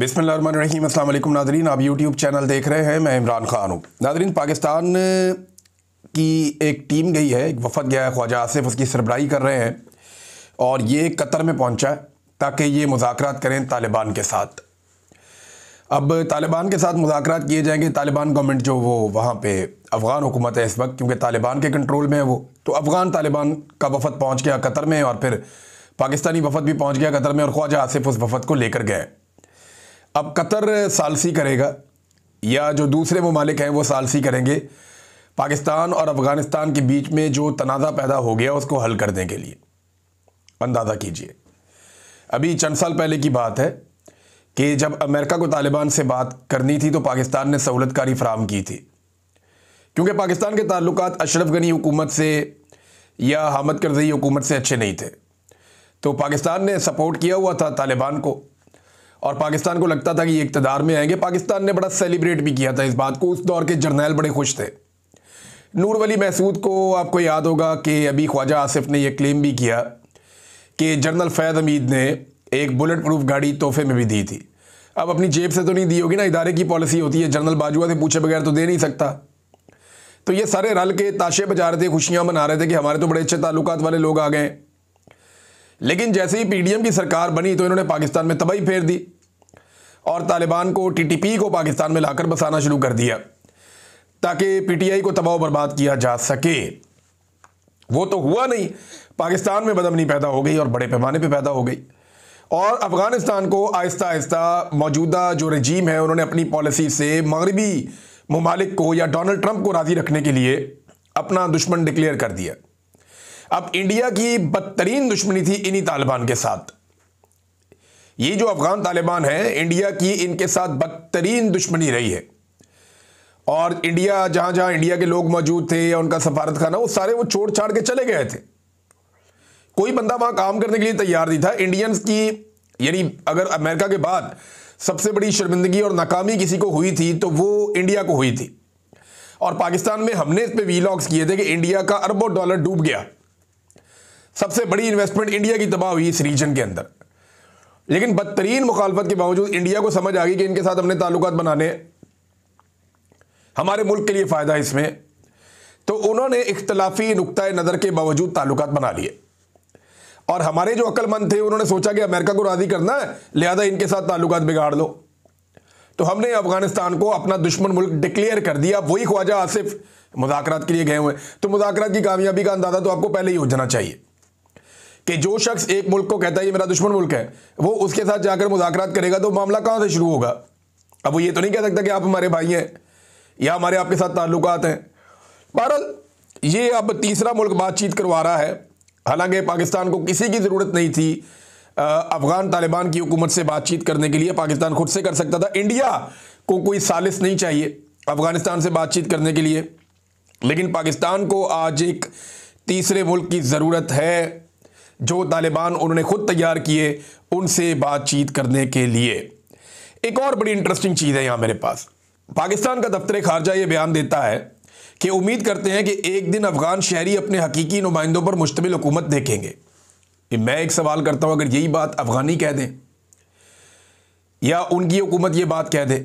बिस्मिल्लाहिर्रहमानिर्रहीम। अस्सलाम वालेकुम नाज़रीन, आप यूट्यूब चैनल देख रहे हैं। मैं इमरान ख़ान हूँ। नाज़रीन, पाकिस्तान की एक टीम गई है, एक वफ़द गया है, ख्वाजा आसिफ उसकी सरबराही कर रहे हैं और ये कतर में पहुँचा है ताकि ये मुज़ाकरात करें तालिबान के साथ। अब तालिबान के साथ मुज़ाकरात किए जाएंगे। तालिबान गवर्नमेंट जो वो वहाँ पे अफ़गान हुकूमत है इस वक्त, क्योंकि तालिबान के कंट्रोल में है वो, तो अफ़गान तालिबान का वफ़द पहुँच गया कतर में और फिर पाकिस्तानी वफ़द भी पहुँच गया कतर में और ख्वाजा आसिफ उस वफ़द को लेकर गए। अब कतर सालसी करेगा या जो दूसरे ममालिक हैं वो सालसी करेंगे पाकिस्तान और अफ़गानिस्तान के बीच में जो तनाज़ा पैदा हो गया उसको हल करने के लिए। अंदाज़ा कीजिए, अभी चंद साल पहले की बात है कि जब अमेरिका को तालिबान से बात करनी थी तो पाकिस्तान ने सहूलतकारी फराहम की थी, क्योंकि पाकिस्तान के ताल्लुकात अशरफ गनी हुकूमत से या हामिद करज़ई हुकूमत से अच्छे नहीं थे। तो पाकिस्तान ने सपोर्ट किया हुआ था तालिबान को और पाकिस्तान को लगता था कि ये इक़्तिदार में आएंगे। पाकिस्तान ने बड़ा सेलिब्रेट भी किया था इस बात को। उस दौर के जर्नैल बड़े खुश थे। नूर वली महसूद को आपको याद होगा कि अभी ख्वाजा आसिफ ने यह क्लेम भी किया कि जनरल फैज़ हमीद ने एक बुलेट प्रूफ गाड़ी तोहफे में भी दी थी। अब अपनी जेब से तो नहीं दी होगी ना, इदारे की पॉलिसी होती है, जनरल बाजुआ से पूछे बगैर तो दे नहीं सकता। तो ये सारे रल के ताशे बजा रहे थे, खुशियाँ मना रहे थे कि हमारे तो बड़े अच्छे ताल्लुकात वाले लोग आ गए। लेकिन जैसे ही पीडीएम की सरकार बनी तो इन्होंने पाकिस्तान में तबाही फेर दी और तालिबान को, टीटीपी को पाकिस्तान में लाकर बसाना शुरू कर दिया ताकि पीटीआई को तबाह बर्बाद किया जा सके। वो तो हुआ नहीं, पाकिस्तान में बदअमनी पैदा हो गई और बड़े पैमाने पे पैदा हो गई और अफ़गानिस्तान को आहिस्ता आहिस्ता मौजूदा जो रजीम है उन्होंने अपनी पॉलिसी से मगरबी ममालिक को या डोनाल्ड ट्रंप को राज़ी रखने के लिए अपना दुश्मन डिक्लेयर कर दिया। अब इंडिया की बदतरीन दुश्मनी थी इन्हीं तालिबान के साथ। ये जो अफगान तालिबान है, इंडिया की इनके साथ बदतरीन दुश्मनी रही है और इंडिया जहां जहां इंडिया के लोग मौजूद थे या उनका सफारत खाना, वो सारे वो छोड़ छाड़ के चले गए थे। कोई बंदा वहां काम करने के लिए तैयार नहीं था। इंडियंस की, यानी अगर अमेरिका के बाद सबसे बड़ी शर्मिंदगी और नाकामी किसी को हुई थी तो वो इंडिया को हुई थी। और पाकिस्तान में हमने इस पे वीलॉग्स किए थे कि इंडिया का अरबों डॉलर डूब गया, सबसे बड़ी इन्वेस्टमेंट इंडिया की तबाह हुई इस रीजन के अंदर। लेकिन बदतरीन मुखालफत के बावजूद इंडिया को समझ आ गई कि इनके साथ अपने ताल्लुकात बनाने, हमारे मुल्क के लिए फ़ायदा इसमें, तो उन्होंने इख्तलाफी नुक्ता नज़र के बावजूद ताल्लुकात बना लिए। और हमारे जो अक्लमंद थे उन्होंने सोचा कि अमेरिका को राज़ी करना है, लिहाजा इनके साथ ताल्लुकात बिगाड़ लो। तो हमने अफगानिस्तान को अपना दुश्मन मुल्क डिक्लेयर कर दिया। वही ख्वाजा आसिफ मुज़ाकरात के लिए गए हुए। तो मुज़ाकरात की कामयाबी का अंदाज़ा तो आपको पहले ही हो जाना चाहिए कि जो शख्स एक मुल्क को कहता है ये मेरा दुश्मन मुल्क है, वो उसके साथ जाकर मुज़ाकरात करेगा तो मामला कहाँ से शुरू होगा। अब वो ये तो नहीं कह सकता कि आप हमारे भाई हैं या हमारे आपके साथ ताल्लुकात हैं। बहरहाल ये अब तीसरा मुल्क बातचीत करवा रहा है। हालांकि पाकिस्तान को किसी की ज़रूरत नहीं थी अफ़गान तालिबान की हुकूमत से बातचीत करने के लिए, पाकिस्तान खुद से कर सकता था। इंडिया को कोई सालिस नहीं चाहिए अफ़गानिस्तान से बातचीत करने के लिए, लेकिन पाकिस्तान को आज एक तीसरे मुल्क की ज़रूरत है जो तालिबान उन्होंने खुद तैयार किए उनसे बातचीत करने के लिए। एक और बड़ी इंटरेस्टिंग चीज़ है यहाँ मेरे पास। पाकिस्तान का दफ्तर खारजा ये बयान देता है कि उम्मीद करते हैं कि एक दिन अफगान शहरी अपने हकीकी नुमाइंदों पर मुश्तमिल हुकूमत देखेंगे। मैं एक सवाल करता हूँ, अगर यही बात अफगानी कह दें या उनकी हुकूमत ये बात कह दे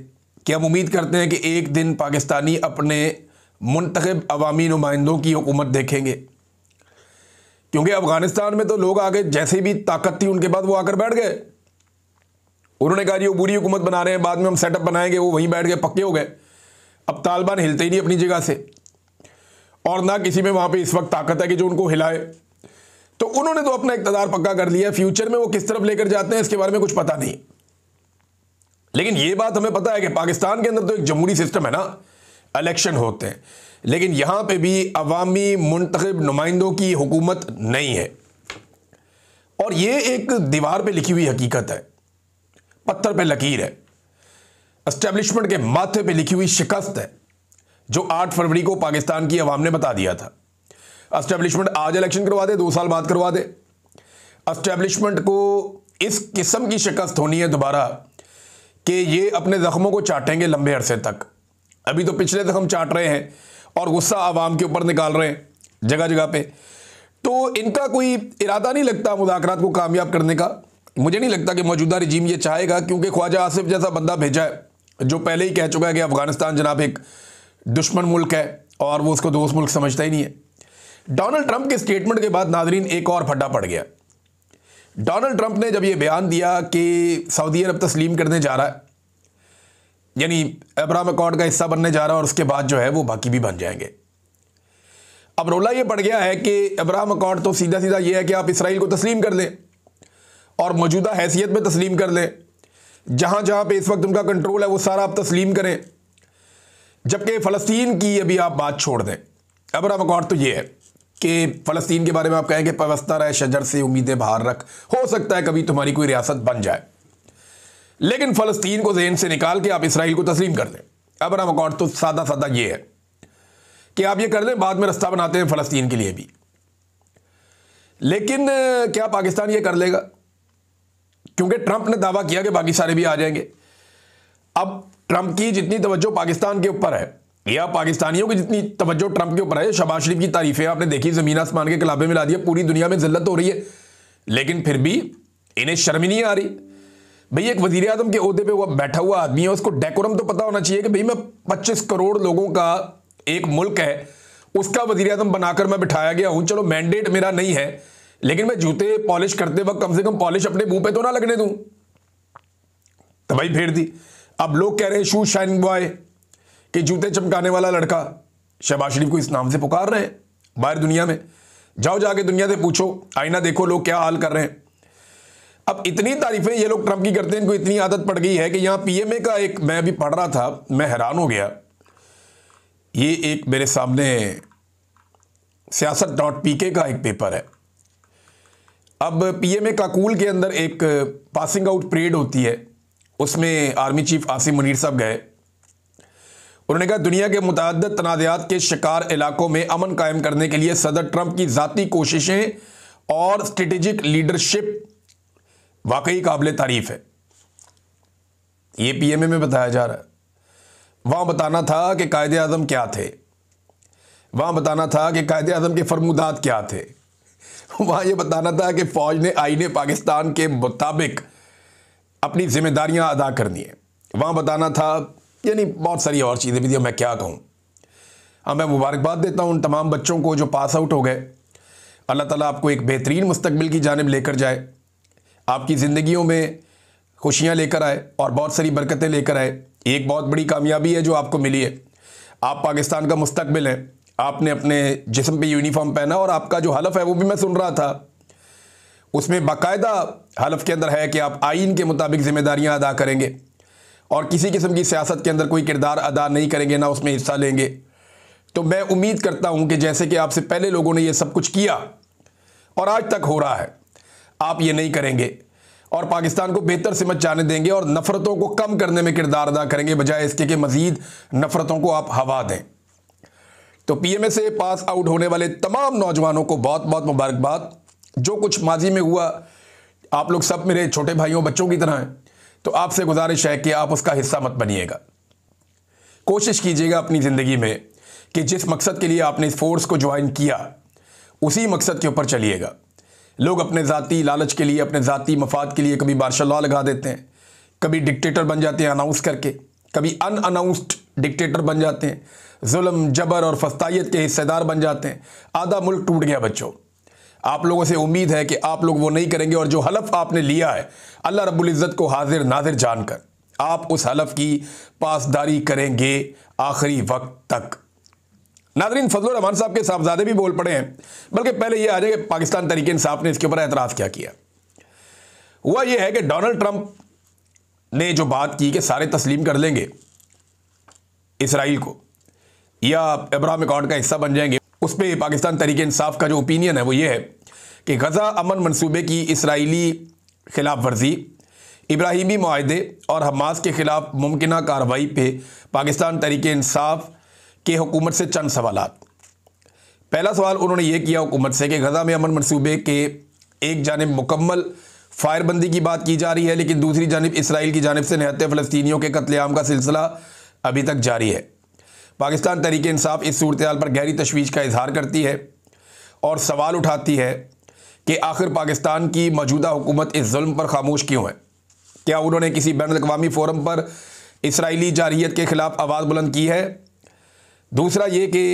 कि हम उम्मीद करते हैं कि एक दिन पाकिस्तानी अपने मुंतखब अवामी नुमाइंदों की हुकूमत देखेंगे, क्योंकि अफगानिस्तान में तो लोग आगे जैसे भी ताकत थी उनके बाद वो आकर बैठ गए। उन्होंने कहा जी वो बुरी हुकूमत बना रहे हैं, बाद में हम सेटअप बनाएंगे, वो वहीं बैठ गए, पक्के हो गए। अब तालिबान हिलते ही नहीं अपनी जगह से और ना किसी में वहाँ पे इस वक्त ताकत है कि जो उनको हिलाए। तो उन्होंने तो अपना इक़्तिदार पक्का कर लिया। फ्यूचर में वो किस तरफ लेकर जाते हैं इसके बारे में कुछ पता नहीं। लेकिन ये बात हमें पता है कि पाकिस्तान के अंदर तो एक जमहूरी सिस्टम है ना, इलेक्शन होते हैं, लेकिन यहां पे भी अवामी मुंतखब नुमाइंदों की हुकूमत नहीं है। और ये एक दीवार पे लिखी हुई हकीकत है, पत्थर पे लकीर है, एस्टेब्लिशमेंट के माथे पे लिखी हुई शिकस्त है जो 8 फरवरी को पाकिस्तान की अवाम ने बता दिया था। एस्टेब्लिशमेंट आज इलेक्शन करवा दे, 2 साल बाद करवा दे, एस्टेब्लिशमेंट को इस किस्म की शिकस्त होनी है दोबारा कि ये अपने जख्मों को चाटेंगे लंबे अरसे तक। अभी तो पिछले जख्म चाट रहे हैं और गुस्सा आवाम के ऊपर निकाल रहे हैं जगह जगह पे। तो इनका कोई इरादा नहीं लगता मुज़ाकरात को कामयाब करने का। मुझे नहीं लगता कि मौजूदा रिजीम ये चाहेगा, क्योंकि ख्वाजा आसिफ जैसा बंदा भेजा है जो पहले ही कह चुका है कि अफगानिस्तान जनाब एक दुश्मन मुल्क है और वो उसको दोस्त मुल्क समझता ही नहीं है। डोनाल्ड ट्रंप के स्टेटमेंट के बाद नाजरीन एक और फड्डा पड़ गया। डोनाल्ड ट्रंप ने जब ये बयान दिया कि सऊदी अरब तस्लीम करने जा रहा है, यानी अब्राहम अकॉर्ड का हिस्सा बनने जा रहा है, और उसके बाद जो है वो बाकी भी बन जाएंगे। अब रोला ये पड़ गया है कि अब्राहम अकॉर्ड तो सीधा सीधा ये है कि आप इसराइल को तस्लीम कर लें और मौजूदा हैसियत में तस्लीम कर लें, जहां जहां पे इस वक्त उनका कंट्रोल है वो सारा आप तस्लीम करें, जबकि फ़लस्तीन की अभी आप बात छोड़ दें। अब्राहम अकॉर्ड तो ये है कि फ़लस्तीन के बारे में आप कहेंगे पवस्ता रहे शजर से उम्मीदें बाहर रख, हो सकता है कभी तुम्हारी कोई रियासत बन जाए, लेकिन फ़लस्तीन को ज़हन से निकाल के आप इसराइल को तस्लीम कर दें। अब्राहम अकॉर्ड तो सादा सादा ये है कि आप ये कर लें, बाद में रास्ता बनाते हैं फ़लस्तीन के लिए भी। लेकिन क्या पाकिस्तान ये कर लेगा? क्योंकि ट्रंप ने दावा किया कि बाकी सारे भी आ जाएंगे। अब ट्रंप की जितनी तवज्जो पाकिस्तान के ऊपर है या पाकिस्तानियों की जितनी तवज्जो ट्रंप के ऊपर है, शहबाज शरीफ की तारीफें आपने देखी, ज़मीन आसमान के कलाबे मिला दिया, पूरी दुनिया में जिल्लत हो रही है, लेकिन फिर भी इन्हें शर्म ही नहीं आ रही। भाई एक वजीर आजम के ओहदे पे वो बैठा हुआ आदमी है, उसको डेकोरम तो पता होना चाहिए कि भाई मैं 25 करोड़ लोगों का एक मुल्क है उसका वजीर आजम बनाकर मैं बिठाया गया हूं। चलो मैंडेट मेरा नहीं है, लेकिन मैं जूते पॉलिश करते वक्त कम से कम पॉलिश अपने मुंह पे तो ना लगने दूं। तो भाई फेर दी। अब लोग कह रहे हैं शू शाइन बॉय कि जूते चमकाने वाला लड़का, शहबाज शरीफ को इस नाम से पुकार रहे हैं बाहर दुनिया में। जाओ जाके दुनिया से पूछो, आईना देखो लोग क्या हाल कर रहे हैं। अब इतनी तारीफें ये लोग ट्रंप की करते हैं, इनको इतनी आदत पड़ गई है कि यहां पीएमए का एक, मैं अभी पढ़ रहा था, मैं हैरान हो गया। ये एक मेरे सामने siyaasat.pk का एक पेपर है। अब पीएमए काकूल के अंदर एक पासिंग आउट परेड होती है, उसमें आर्मी चीफ आसिम मुनीर साहब गए। उन्होंने कहा दुनिया के मुतअद्दिद तनाज़ात के शिकार इलाकों में अमन कायम करने के लिए सदर ट्रंप की ज़ाती कोशिशें और स्ट्रेटेजिक लीडरशिप वाकई काबिल तारीफ है। ये पीएमए में बताया जा रहा है। वहां बताना था कि कायदे आज़म क्या थे, वहां बताना था कि कायदे आज़म के फरमुदात क्या थे, वहां ये बताना था कि फौज ने आईने पाकिस्तान के मुताबिक अपनी जिम्मेदारियां अदा करनी है, वहां बताना था, यानी बहुत सारी और चीज़ें भी थी। मैं क्या कहूँ। हाँ, मैं मुबारकबाद देता हूँ उन तमाम बच्चों को जो पास आउट हो गए। अल्लाह ताला आपको एक बेहतरीन मुस्तकबिल की जानिब लेकर जाए, आपकी ज़िंदगियों में खुशियाँ लेकर आए और बहुत सारी बरकतें लेकर आए। एक बहुत बड़ी कामयाबी है जो आपको मिली है, आप पाकिस्तान का मुस्तकबिल हैं। आपने अपने जिस्म पे यूनिफॉर्म पहना और आपका जो हलफ है वो भी मैं सुन रहा था, उसमें बाकायदा हलफ के अंदर है कि आप आइन के मुताबिक जिम्मेदारियां अदा करेंगे और किसी किस्म की सियासत के अंदर कोई किरदार अदा नहीं करेंगे, ना उसमें हिस्सा लेंगे। तो मैं उम्मीद करता हूं कि जैसे कि आपसे पहले लोगों ने ये सब कुछ किया और आज तक हो रहा है, आप ये नहीं करेंगे और पाकिस्तान को बेहतर समझ जाने देंगे और नफ़रतों को कम करने में किरदार अदा करेंगे, बजाय इसके कि मज़ीद नफ़रतों को आप हवा दें। तो पीएमए से पास आउट होने वाले तमाम नौजवानों को बहुत बहुत मुबारकबाद। जो कुछ माजी में हुआ, आप लोग सब मेरे छोटे भाइयों बच्चों की तरह हैं, तो आपसे गुजारिश है कि आप उसका हिस्सा मत बनिएगा। कोशिश कीजिएगा अपनी ज़िंदगी में कि जिस मकसद के लिए आपने इस फोर्स को ज्वाइन किया उसी मकसद के ऊपर चलिएगा। लोग अपने ज़ाती लालच के लिए, अपने ज़ाती मफाद के लिए कभी मार्शल लॉ लगा देते हैं, कभी डिक्टेटर बन जाते हैं अनाउंस करके, कभी अनअनाउंस्ड डिक्टेटर बन जाते हैं, जुल्म जबर और फस्तायत के हिस्सेदार बन जाते हैं। आधा मुल्क टूट गया बच्चों। आप लोगों से उम्मीद है कि आप लोग वो नहीं करेंगे और जो हलफ आपने लिया है अल्लाह रब्बुल इज़्ज़त को हाजिर नाजिर जानकर आप उस हलफ की पासदारी करेंगे आखिरी वक्त तक। नाज़रीन, फजलुर रहमान साहब के साहबजादे भी बोल पड़े हैं, बल्कि पहले ये आ जाए कि पाकिस्तान तहरीक इंसाफ ने इसके ऊपर एतराज़ क्या किया। हुआ ये है कि डोनाल्ड ट्रंप ने जो बात की कि सारे तस्लीम कर लेंगे इसराइल को या अब्राहम अकॉर्ड का हिस्सा बन जाएंगे, उस पर पाकिस्तान तहरीक इंसाफ का जो ओपिनियन है वो ये है कि गज़ा अमन मंसूबे की इसराइली खिलाफ वर्जी, इब्राहिमी मुआहदे और हमास के ख़िलाफ़ मुमकिना कार्रवाई पे पाकिस्तान तहरीक इंसाफ के हुकूमत से चंद सवालात। पहला सवाल उन्होंने ये किया हुकूमत से कि गज़ा में अमन मंसूबे के एक जानिब मुकम्मल फायरबंदी की बात की जा रही है, लेकिन दूसरी जानिब इसराइल की जानिब से निहत्ते फ़लस्तीनियों के कत्लेआम का सिलसिला अभी तक जारी है। पाकिस्तान तहरीक इंसाफ इस सूरत हाल पर गहरी तशवीश का इजहार करती है और सवाल उठाती है कि आखिर पाकिस्तान की मौजूदा हुकूमत इस जुल्म पर खामोश क्यों है। क्या उन्होंने किसी बैनुल अक़वामी फोरम पर इसराइली जारहियत के खिलाफ आवाज़ बुलंद की है। दूसरा ये कि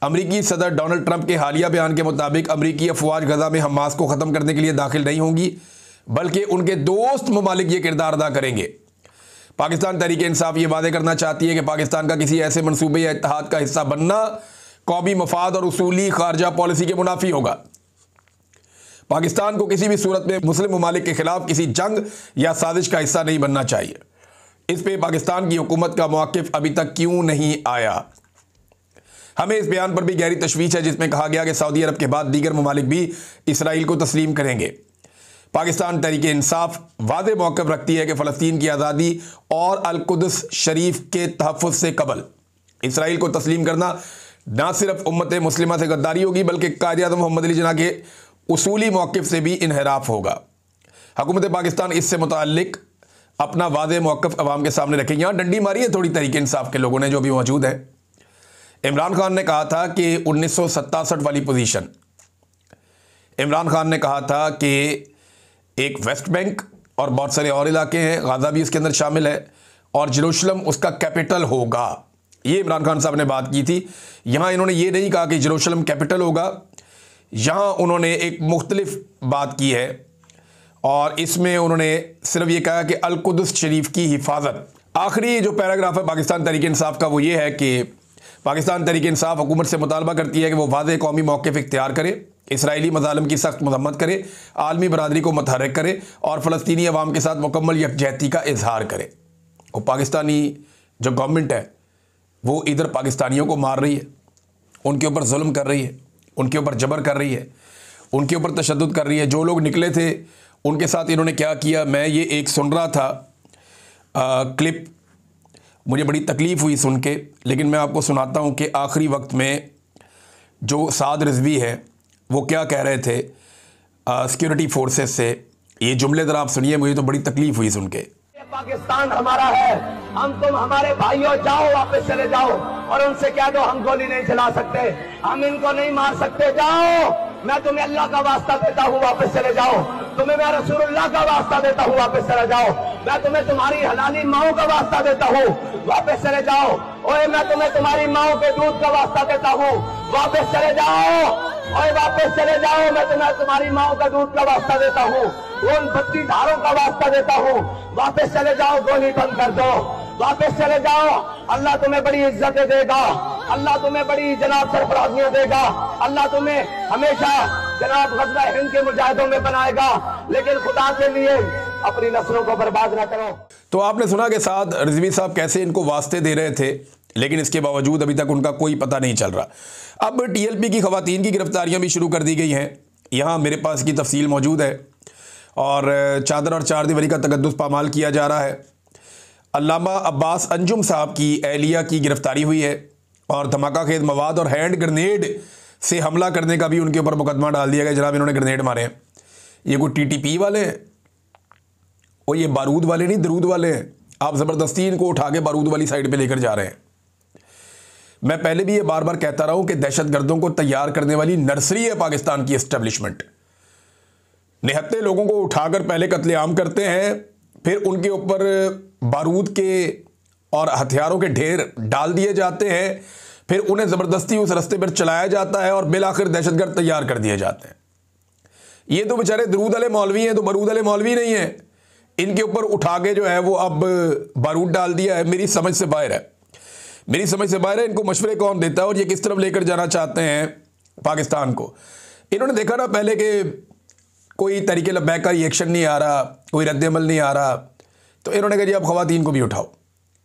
अमरीकी सदर डोनाल्ड ट्रंप के हालिया बयान के मुताबिक अमरीकी अफवाज गजा में हमास को ख़त्म करने के लिए दाखिल नहीं होंगी, बल्कि उनके दोस्त ममालिक ये किरदार अदा करेंगे। पाकिस्तान तहरीक इंसाफ ये वादे करना चाहती है कि पाकिस्तान का किसी ऐसे मनसूबे या इत्तेहाद का हिस्सा बनना कौमी मफाद और उसूली खारजा पॉलिसी के मुनाफी होगा। पाकिस्तान को किसी भी सूरत में मुस्लिम ममालिक के खिलाफ किसी जंग या साजिश का हिस्सा नहीं बनना चाहिए। इस पे पाकिस्तान की हुकूमत का मौक़िफ़ अभी तक क्यों नहीं आया। हमें इस बयान पर भी गहरी तशवीश है जिसमें कहा गया कि सऊदी अरब के बाद दीगर ममालिक भी इसराइल को तस्लीम करेंगे। पाकिस्तान तहरीक इंसाफ वाज़ेह मौक़िफ़ रखती है कि फ़लस्तीन की आज़ादी और अल-कुद्स शरीफ के तहफ़्फ़ुज़ से कबल इसराइल को तस्लीम करना ना सिर्फ उम्मत मुस्लिमा से गद्दारी होगी, बल्कि कायद-ए-आज़म मोहम्मद अली जिन्ना के उसूली मौक़िफ़ से भी इन्हिराफ होगा। हुकूमत पाकिस्तान इससे मुताल्लिक़ अपना वाज़ेह मौक़िफ़ अवाम के सामने रखें। यहाँ डंडी मारी है थोड़ी तहरीक इंसाफ के लोगों ने जो भी मौजूद है। इमरान खान ने कहा था कि 1967 वाली पोजीशन, इमरान खान ने कहा था कि एक वेस्ट बैंक और बहुत सारे और इलाके हैं, गाज़ा भी इसके अंदर शामिल है, और जेरूशलम उसका कैपिटल होगा। ये इमरान खान साहब ने बात की थी। यहाँ इन्होंने ये नहीं कहा कि जेरूशलम कैपिटल होगा, यहाँ उन्होंने एक मुख्तलिफ बात की है और इसमें उन्होंने सिर्फ ये कहा कि अल-कुद्स शरीफ की हिफाजत। आखिरी जो पैराग्राफ है पाकिस्तान तहरीक इंसाफ का वो ये है कि पाकिस्तान तहरीक इंसाफ हुकूमत से मुतालबा करती है कि वो वाज़ेह कौमी मौक़िफ़ इख्तियार करे, इसराइली मज़ालिम की सख्त मज़म्मत करे, आलमी बरादरी को मुतहर्रिक करे और फ़लस्तीनी अवाम के साथ मुकम्मल यकजहती का इजहार करे। और पाकिस्तानी जो गवर्नमेंट है वो इधर पाकिस्तानियों को मार रही है, उनके ऊपर जुल्म कर रही है, उनके ऊपर जबर कर रही है, उनके ऊपर तशद्दुद कर रही है। जो लोग निकले थे उनके साथ इन्होंने क्या किया, मैं ये एक सुन रहा था क्लिप, मुझे बड़ी तकलीफ़ हुई सुन के, लेकिन मैं आपको सुनाता हूँ कि आखिरी वक्त में जो साद रिजवी है वो क्या कह रहे थे सिक्योरिटी फोर्सेस से। ये जुमले ज़रा आप सुनिए, मुझे तो बड़ी तकलीफ़ हुई सुन के। पाकिस्तान हमारा है, हम तुम हमारे भाइयों, जाओ वापस चले जाओ और उनसे कह दो हम गोली नहीं चला सकते, हम इनको नहीं मार सकते, जाओ। मैं तुम्हें अल्लाह का वास्ता देता हूँ वापस चले जाओ, तुम्हें मैं रसूलुल्लाह का वास्ता देता हूँ वापस चले जाओ, मैं तुम्हें तुम्हारी हलाली माओ का वास्ता देता हूँ वापस चले जाओ, ओए मैं तुम्हें तुम्हारी माओ के दूध का वास्ता देता हूँ वापस चले जाओ, ओए वापस चले जाओ, मैं तुम्हें तुम्हारी माओ का दूध का वास्ता देता हूँ, उन 32 धारों का वास्ता देता हूँ, वापस चले जाओ, गोली बंद कर दो, वापस चले जाओ। अल्लाह तुम्हें बड़ी इज्जतें देगा, अल्लाह तुम्हें बड़ी जनाब सरफराजियां देगा, अल्लाह तुम्हें हमेशा जनाब गज़वा हिंद के मुजाहिदों में बनाएगा, लेकिन खुदा के लिए अपनी नस्लों को बर्बाद ना करो। तो आपने सुना कि साद रिजवी साहब कैसे इनको वास्ते दे रहे थे, लेकिन इसके बावजूद अभी तक उनका कोई पता नहीं चल रहा। अब TLP की ख़वातीन की गिरफ्तारियां भी शुरू कर दी गई हैं। यहाँ मेरे पास की तफसील मौजूद है और चादर और चार दीवारी का तकद्दुस पामाल किया जा रहा है। अल्लामा अब्बास अंजुम साहब की एहलिया की गिरफ्तारी हुई है और धमाका खेज मवाद और हैंड ग्रेनेड से हमला करने का भी उनके ऊपर मुकदमा डाल दिया गया। जनाब इन्होंने ग्रेनेड मारे हैं। ये कोई TTP वाले हैं और ये बारूद वाले नहीं, दरूद वाले हैं। आप ज़बरदस्ती इनको उठा के बारूद वाली साइड पे लेकर जा रहे हैं। मैं पहले भी ये बार बार कहता रहा हूँ कि दहशतगर्दों को तैयार करने वाली नर्सरी है पाकिस्तान की एस्टेब्लिशमेंट। निहत्ते लोगों को उठाकर पहले कत्लेआम करते हैं, फिर उनके ऊपर बारूद के और हथियारों के ढेर डाल दिए जाते हैं, फिर उन्हें ज़बरदस्ती उस रास्ते पर चलाया जाता है और बिलाखिर दहशतगर्द तैयार कर दिए जाते हैं। ये तो बेचारे दरूद वाले मौलवी हैं, तो बारूद वाले मौलवी नहीं हैं। इनके ऊपर उठा के जो है वो अब बारूद डाल दिया है। मेरी समझ से बाहर है, मेरी समझ से बाहर है। इनको मशवरे कौन देता है और ये किस तरफ लेकर जाना चाहते हैं पाकिस्तान को। इन्होंने देखा ना पहले कि कोई तरीके लब्बैक का रिएक्शन नहीं आ रहा, कोई रद्द-ए-अमल नहीं आ रहा, तो इन्होंने कहा जी अब ख़वातीन को भी उठाओ।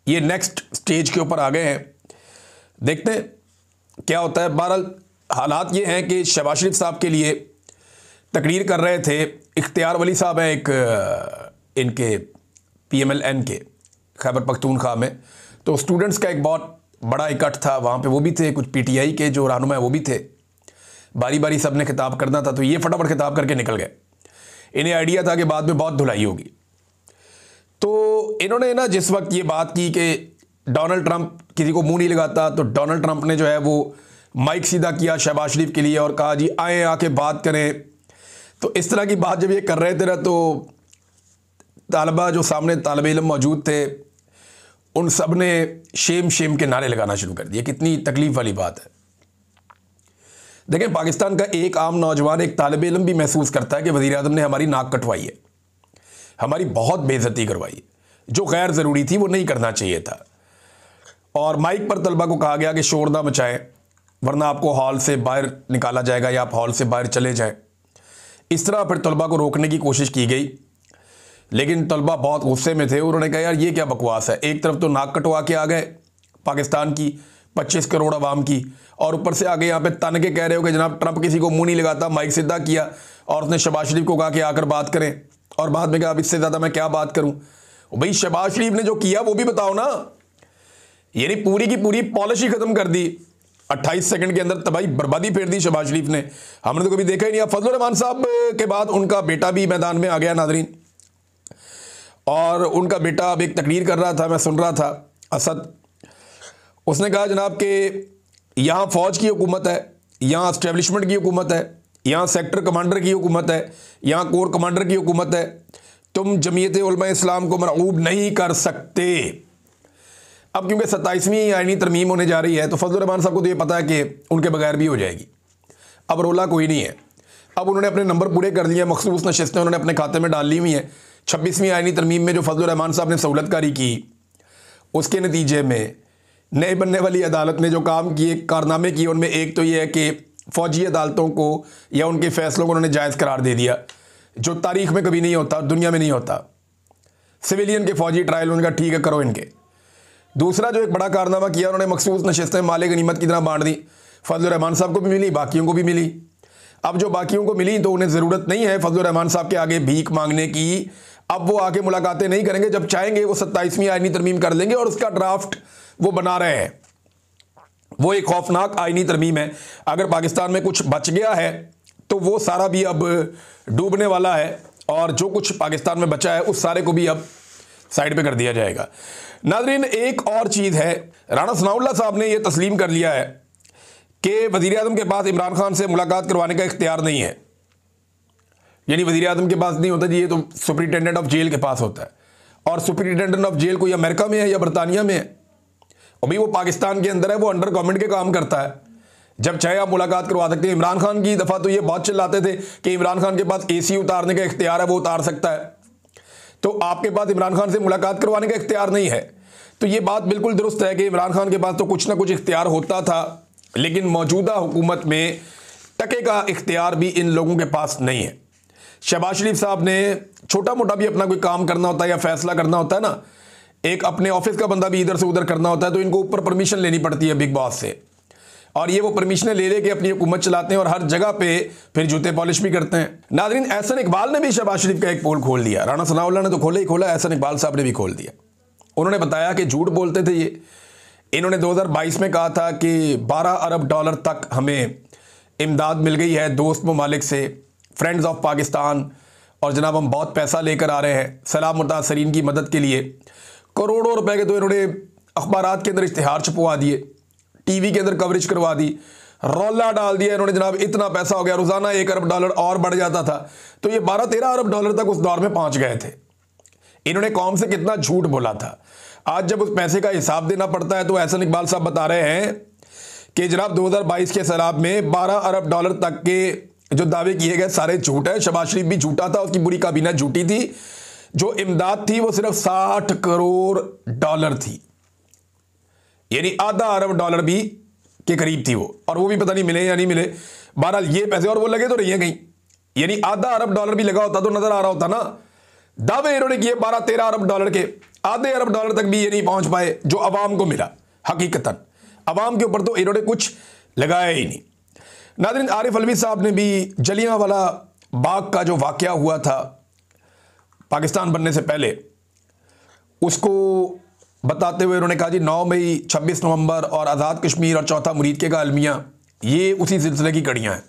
ये नेक्स्ट स्टेज के ऊपर आ गए हैं, देखते हैं क्या होता है। बहरहाल हालात ये हैं कि शहबाज शरीफ साहब के लिए तकरीर कर रहे थे इख्तियार वली साहब हैं, एक इनके PMLN के खैबर पख्तूनख्वा में, तो स्टूडेंट्स का एक बहुत बड़ा इकट्ठ था वहाँ पे, वो भी थे, कुछ PTI के जो रहनुमा है वो भी थे। बारी बारी सब ने खिताब करना था, तो ये फटाफट खिताब करके निकल गए। इन्हें आइडिया था कि बाद में बहुत धुलाई होगी। तो इन्होंने ना जिस वक्त ये बात की कि डोनाल्ड ट्रंप किसी को मुंह नहीं लगाता, तो डोनाल्ड ट्रंप ने जो है वो माइक सीधा किया शहबाज शरीफ के लिए और कहा जी आए आके बात करें, तो इस तरह की बात जब ये कर रहे थे ना, तो तालबा जो सामने तालिब इल्म मौजूद थे उन सब ने शेम शेम के नारे लगाना शुरू कर दिए। कितनी तकलीफ वाली बात है। देखें, पाकिस्तान का एक आम नौजवान, एक तालिब इल्म भी महसूस करता है कि वज़ीर आज़म ने हमारी नाक कटवाई है, हमारी बहुत बेइज्जती करवाई है, जो गैर ज़रूरी थी वो नहीं करना चाहिए था। और माइक पर तलबा को कहा गया कि शोर ना मचाएं वरना आपको हॉल से बाहर निकाला जाएगा या आप हॉल से बाहर चले जाएं। इस तरह फिर तलबा को रोकने की कोशिश की गई, लेकिन तलबा बहुत गुस्से में थे। उन्होंने कहा यार ये क्या बकवास है, एक तरफ तो नाक कटवा के आ गए पाकिस्तान की 25 करोड़ आवाम की, और ऊपर से आगे यहाँ पे तन के कह रहे हो कि जनाब ट्रंप किसी को मुंह नहीं लगाता। माइक सीधा किया और उसने शहबाज शरीफ को कहा कि आकर बात करें, और बाद में कहा अब इससे ज़्यादा मैं क्या बात करूँ। भाई शहबाज शरीफ ने जो किया वो भी बताओ ना। यानी पूरी की पूरी पॉलिसी ख़त्म कर दी 28 सेकंड के अंदर, तबाही बर्बादी फेर दी शहबाज शरीफ ने। हमने तो कभी देखा ही नहीं। फजलुर रहमान साहब के बाद उनका बेटा भी मैदान में आ गया नादरीन, और उनका बेटा अब एक तकरीर कर रहा था, मैं सुन रहा था, असद। उसने कहा जनाब कि यहाँ फ़ौज की हुकूमत है, यहाँ इस्टेब्लिशमेंट की हुकूमत है, यहाँ सेक्टर कमांडर की हुकूमत है, यहाँ कोर कमांडर की हुकूमत है, तुम जमीयत उलमा इस्लाम को मरऊब नहीं कर सकते। अब क्योंकि 27वीं आईनी तरमीम होने जा रही है तो फजलुर रहमान साहब को तो ये पता है कि उनके बगैर भी हो जाएगी। अब रोला कोई नहीं है। अब उन्होंने अपने नंबर पूरे कर लिए, मखसूस नशिस्तें उन्होंने अपने खाते में डाल ली हुई हैं। 26वीं आईनी तरमीम में जो फजलुर रहमान साहब ने सहूलतकारी की, उसके नतीजे में नए बनने वाली अदालत ने जो काम किए, कारनामे किए, उनमें एक तो ये है कि फ़ौजी अदालतों को या उनके फ़ैसलों को उन्होंने जायज़ करार दे दिया, जो तारीख़ में कभी नहीं होता, दुनिया में नहीं होता। सिविलियन के फ़ौजी ट्रायल, उनका ठीक है करो इनके। दूसरा जो एक बड़ा कारनामा किया, उन्होंने मखसूस नशिस्तें माले गनीमत की तरह बांट दी। फजलुर रहमान साहब को भी मिली, बाकियों को भी मिली। अब जो बाकियों को मिली तो उन्हें ज़रूरत नहीं है फजलुर रहमान साहब के आगे भीख मांगने की। अब वो आके मुलाकातें नहीं करेंगे, जब चाहेंगे वो 27वीं आईनी तरमीम कर लेंगे, और उसका ड्राफ्ट वो बना रहे हैं। वो एक खौफनाक आईनी तरमीम है। अगर पाकिस्तान में कुछ बच गया है तो वो सारा भी अब डूबने वाला है, और जो कुछ पाकिस्तान में बचा है उस सारे को भी अब साइड पे कर दिया जाएगा। नाज़रीन, एक और चीज़ है, राणा सनाउल्लाह साहब ने यह तस्लीम कर लिया है कि वज़ीर आज़म के पास इमरान खान से मुलाकात करवाने का इख्तियार नहीं है। यानी वज़ीर आज़म के पास नहीं होता जी, ये तो सुपरिटेंडेंट ऑफ जेल के पास होता है। और सुपरिटेंडेंट ऑफ जेल कोई अमेरिका में है या बरतानिया में है, और भाई वो पाकिस्तान के अंदर है, वो अंडर गवर्नमेंट के काम करता है। जब चाहे आप मुलाकात करवा सकते हैं। इमरान खान की दफ़ा तो ये बहुत चिल्लाते थे कि इमरान खान के पास AC उतारने का इख्तियार है, वो उतार सकता है, तो आपके पास इमरान खान से मुलाकात करवाने का इख्तियार नहीं है। तो ये बात बिल्कुल दुरुस्त है कि इमरान खान के पास तो कुछ ना कुछ इख्तियार होता था, लेकिन मौजूदा हुकूमत में टके का इख्तियार भी इन लोगों के पास नहीं है। शहबाज शरीफ साहब ने छोटा मोटा भी अपना कोई काम करना होता है या फैसला करना होता है ना, एक अपने ऑफिस का बंदा भी इधर से उधर करना होता है, तो इनको ऊपर परमिशन लेनी पड़ती है बिग बॉस से, और ये वो परमिशनें ले लेके अपनी हुकूमत चलाते हैं और हर जगह पे फिर जूते पॉलिश भी करते हैं। नाज़रीन, एहसन इकबाल ने भी शहबाज शरीफ का एक पोल खोल दिया। राणा सनाउल्लाह ने तो खोला ही खोला, एहसन इकबाल साहब ने भी खोल दिया। उन्होंने बताया कि झूठ बोलते थे ये। इन्होंने 2022 में कहा था कि 12 अरब डॉलर तक हमें इमदाद मिल गई है दोस्त ममालिक से, फ्रेंड्स ऑफ पाकिस्तान, और जनाब हम बहुत पैसा लेकर आ रहे हैं सैलाब मुतासरीन की मदद के लिए। करोड़ों रुपए के तो इन्होंने अखबारात के अंदर इश्तिहार छपवा दिए, टीवी के अंदर कवरेज करवा दी, रौला डाल दिया इन्होंने, जनाब इतना पैसा हो गया, रोज़ाना 1 अरब डॉलर और बढ़ जाता था। तो ये 12-13 अरब डॉलर तक उस दौर में पहुंच गए थे। इन्होंने कौम से कितना झूठ बोला था। आज जब उस पैसे का हिसाब देना पड़ता है तो एहसन इकबाल साहब बता रहे हैं कि जनाब 2022 के सैलाब में 12 अरब डॉलर तक के जो दावे किए गए सारे झूठ है। शहबाज शरीफ भी झूठा था, उसकी बुरी काबीना झूठी थी। जो इमदाद थी वो सिर्फ 60 करोड़ डॉलर थी, यानी आधा अरब डॉलर भी के करीब थी वो, और वो भी पता नहीं मिले या नहीं मिले। बहरहाल ये पैसे, और वो लगे तो रही है कहीं, यानी आधा अरब डॉलर भी लगा होता तो नजर आ रहा होता ना। दावे इन्होंने किए 12-13 अरब डॉलर के, आधे अरब डॉलर तक भी ये नहीं पहुंच पाए जो अवाम को मिला। हकीकतन अवाम के ऊपर तो इन्होंने कुछ लगाया ही नहीं। नाज़रीन, आरिफ अलवी साहब ने भी जलियांवाला बाग का जो वाक़या हुआ था पाकिस्तान बनने से पहले, उसको बताते हुए उन्होंने कहा जी 9 मई, 26 नवंबर और आज़ाद कश्मीर और चौथा मुरीदके का अलमिया, ये उसी सिलसिले की कड़ियाँ हैं।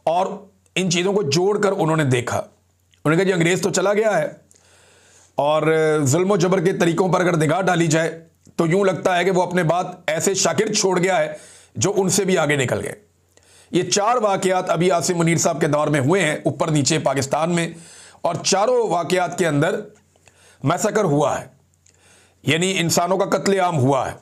और इन चीज़ों को जोड़कर उन्होंने देखा, उन्होंने कहा जी अंग्रेज़ तो चला गया है, और जुल्म जबर के तरीक़ों पर अगर निगाह डाली जाए तो यूँ लगता है कि वो अपने बात ऐसे शागिर्द छोड़ गया है जो उनसे भी आगे निकल गए। ये 4 वाकयात अभी आसिम मुनीर साहब के दौर में हुए हैं ऊपर नीचे पाकिस्तान में, और चारों वाकयात के अंदर मैसेकर हुआ है, यानी इंसानों का कत्लेआम हुआ है।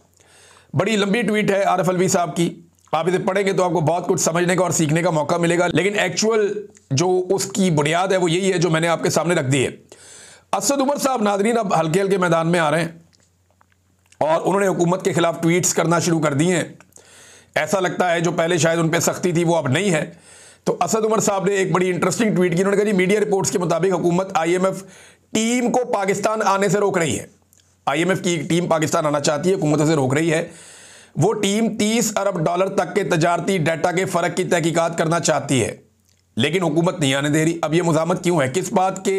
बड़ी लंबी ट्वीट है आरिफ अलवी साहब की, आप इसे पढ़ेंगे तो आपको बहुत कुछ समझने का और सीखने का मौका मिलेगा, लेकिन एक्चुअल जो उसकी बुनियाद है वो यही है जो मैंने आपके सामने रख दी है। असद उमर साहब नादरीन अब हल्के हल्के मैदान में आ रहे हैं और उन्होंने हुकूमत के खिलाफ ट्वीट्स करना शुरू कर दिए हैं। ऐसा लगता है जो पहले शायद उन पर सख्ती थी वो अब नहीं है। तो असद उमर साहब ने एक बड़ी इंटरेस्टिंग ट्वीट की। उन्होंने कहा जी मीडिया रिपोर्ट्स के मुताबिक हुकूमत IMF टीम को पाकिस्तान आने से रोक रही है। IMF की एक टीम पाकिस्तान आना चाहती है, हुकूमत से रोक रही है। वो टीम $30 अरब तक के तजारती डाटा के फ़र्क की तहकीकात करना चाहती है, लेकिन हुकूमत नहीं आने दे रही। अब यह मुज़ाहमत क्यों है? किस बात के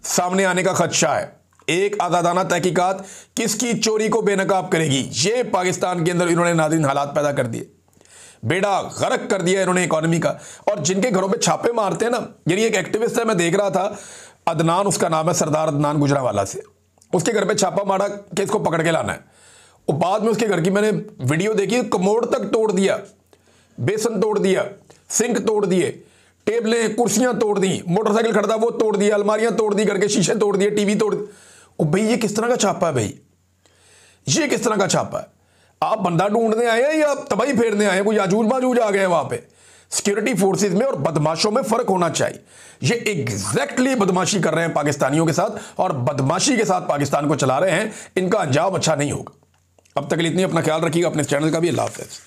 सामने आने का खदशा है? एक आज़ादाना तहकीकात किसकी चोरी को बेनकाब करेगी? ये पाकिस्तान के अंदर इन्होंने नाज़रीन हालात पैदा कर दिए, बेड़ा गर्क कर दिया इन्होंने इकॉनमी का। और जिनके घरों पे छापे मारते हैं ना, यानी एक एक्टिविस्ट है, मैं देख रहा था, अदनान उसका नाम है, सरदार अदनान गुजरावाला से, उसके घर पे छापा मारा कि इसको पकड़ के लाना है। और बाद में उसके घर की मैंने वीडियो देखी, कमोड तक तोड़ दिया, बेसन तोड़ दिया, सिंक तोड़ दिए, टेबलें कुर्सियां तोड़ दी, मोटरसाइकिल खड़ा था वो तोड़ दिया, अलमारियां तोड़ दी, घर के शीशे तोड़ दिए, टीवी तोड़। ओ भाई ये किस तरह का छापा है भाई? ये किस तरह का छापा है? आप बंदा ढूंढने आए हैं या तबाही फेरने आए हैं? कोई याजूज माजूज आ गए वहां पे? सिक्योरिटी फोर्सेस में और बदमाशों में फर्क होना चाहिए। ये एग्जैक्टली बदमाशी कर रहे हैं पाकिस्तानियों के साथ और बदमाशी के साथ पाकिस्तान को चला रहे हैं। इनका अंजाम अच्छा नहीं होगा। अब तक के लिए इतनी, अपना ख्याल रखिएगा, अपने चैनल का भी। अल्लाह हाफ़िज़।